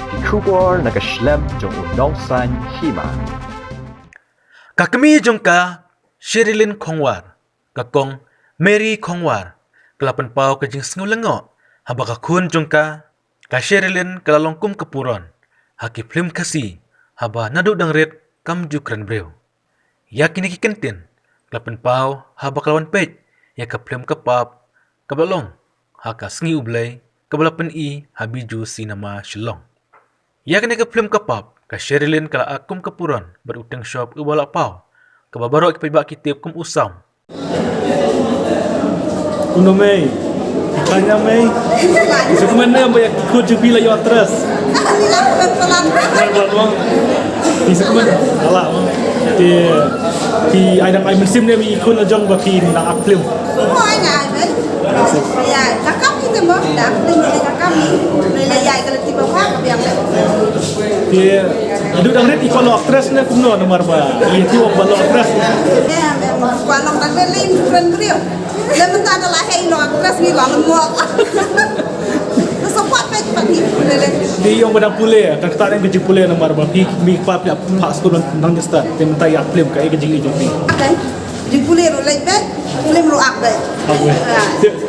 di Khongwar nakaslem jong unongsan Hima. Kmie jong ka Sherilin Khongwar, kakong Mary Khongwar, kelapan pau kajing Lyngngoh, haba kakun jong ka Sherilin kalalongkum ke Puron, haki film kasi, haba nadu Dangrit kamju Kren Briew. Ya kini kikentin, kelapan pau haba kelawan pej, ya ka film kapap, kabalong, haka sengi ublay, kabalapan habiju sinama Shillong. Ya kini ka film kapap, ka Sherilin kala akum ke Puron, berutang shop ubalak pau, kababaro ikipibak kitip kum usam. Kuno Mei, tanya Mei, sebenarnya banyak ikut jupi lah yang terus. Di sebenarnya, alah, di ada musim ni ikut lajang bagi nak aklim. Ya, kakak kita mau dah, dengan kakak ni, layai kalau tiba apa yang Dia, itu Dangrit ikut lo aktres ni kuno nomor berapa? Itu orang lo aktres. Ya, kalau tak beli Kren Briew, lepas tu adalah hei lo aktres ni lo lemuk. Sempat pej pagi. Dia yang bedang pulih, kan kita ada kerja pulih nomor berapa? Mi pap ya pak sekolah tentang jesta, dia minta ya aklim kayak kerja ini jupi. Okay, di pulih lo lagi pej, pulih lo akbet.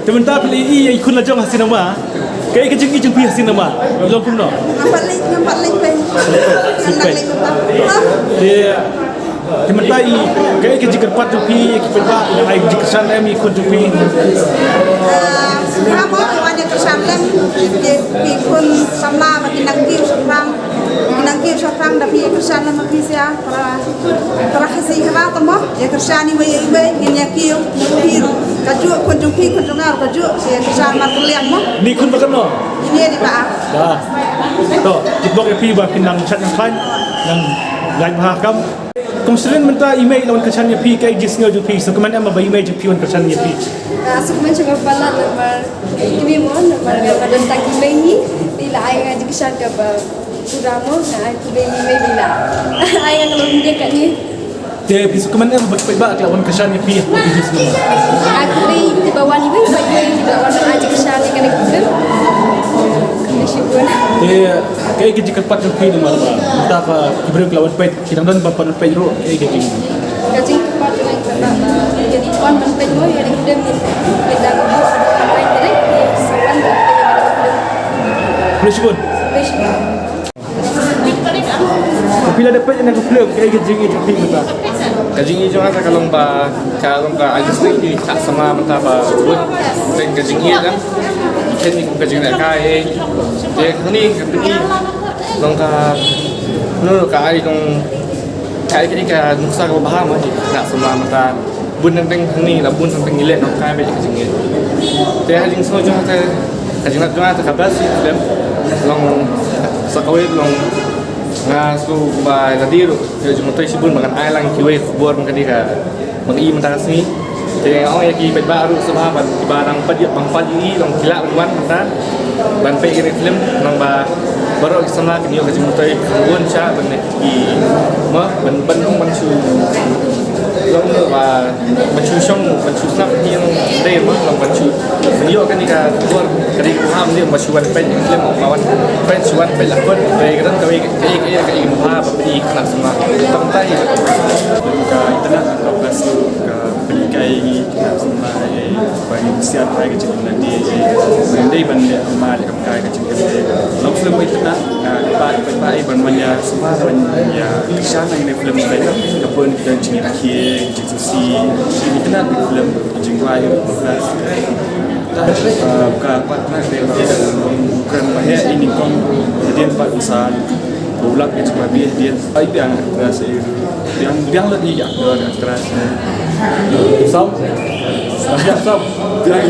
Dia minta pilih yang ikut lajang hasil nama. Kayak kerja ini jupi hasil nama. Ilong kuno. Nampak lagi pej. Yang nak lagi Dia minta kayak kerja kerpat jupi, kita yang ai kerja kesan mi ikut jupi. Berapa banyak kesan lem, di pun sama bagi nangkil seorang, tapi kesan lem bagi siapa? Para kasih haba tomo, ya kesan ini bayi ini kiu, biru, kaju kunjungi kunjungar kaju, ya kesan matu liang mo. Ni kun bakan no? Ini di bawah. Dah. Toh, kita bagi pi bagi nang chat yang lain, yang lain bahakam. Kemudian minta email lawan kesannya pi kayak jisnya jupi, so kemana apa email jupi lawan kesannya pi. Aku macam apa nomor ini mohon nomor ada tentang Kmie ni bila ayah ngaji kesan ke Puron nak Kmie bila ayah kalau dia kat ni Dia bisa kemana apa lawan kesannya pi bagi jisnya. aku di bawah ni bagi bawah ngaji kesan ni kena kita Dia kayak kerja kerpat jupi nomor apa? Minta apa kibru lawan pet, kita dan bapa pet ro kayak kerja. kaji kepat dengan kerana jadi tuan penting mo yang kita kita apa yang terek sewan Boleh sebut? Bila dapat yang aku film kayak kerja ini jupi minta. Kaji ni cuma kalau agak sedikit tak sama mentah pun dengan kaji ni kan. Ini kaji nak kaya. Jadi ni longkar menurut kaya dong kaya kita nusa kau paham aja tak sama mentah bun tentang ni lah bun tentang nilai nak kaya macam kaji ni. Jadi hal ini semua cuma kaji nak cuma terkabas sih film long sekali long ngasu ba ladiru je jumotai sibun makan ailang kiwe khobor makan dia mengi mentah sini jadi orang yang ki baru sahabat barang padi bang padi long kila ban mentah ban pe ini film nang ba baru sama kinyo ka jumotai khobon cha ban ki ma ban nong ban chu long ba ban chu song ban chu snap hiang de ma long ban chu kinyo kan dia khobor kadi ku ham dia ma chu ban pe film lawan pe chu ban pe lakon pe kan ka ka muha ba pe nak sama tamtai ka internet ka pasu ka pelikai nak sama bagi siap bagi cikin nanti nanti bandar amal kai ka cikin long film internet ba ban manya semua banyak kisah yang film lain kapun kita cikin akhir institusi internet film jingwai bekas ka partner dia bukan banyak ini kom dia empat besar bulat yang cuma dia yang terasa yang lebih yang terasa Sam, siap sam. dia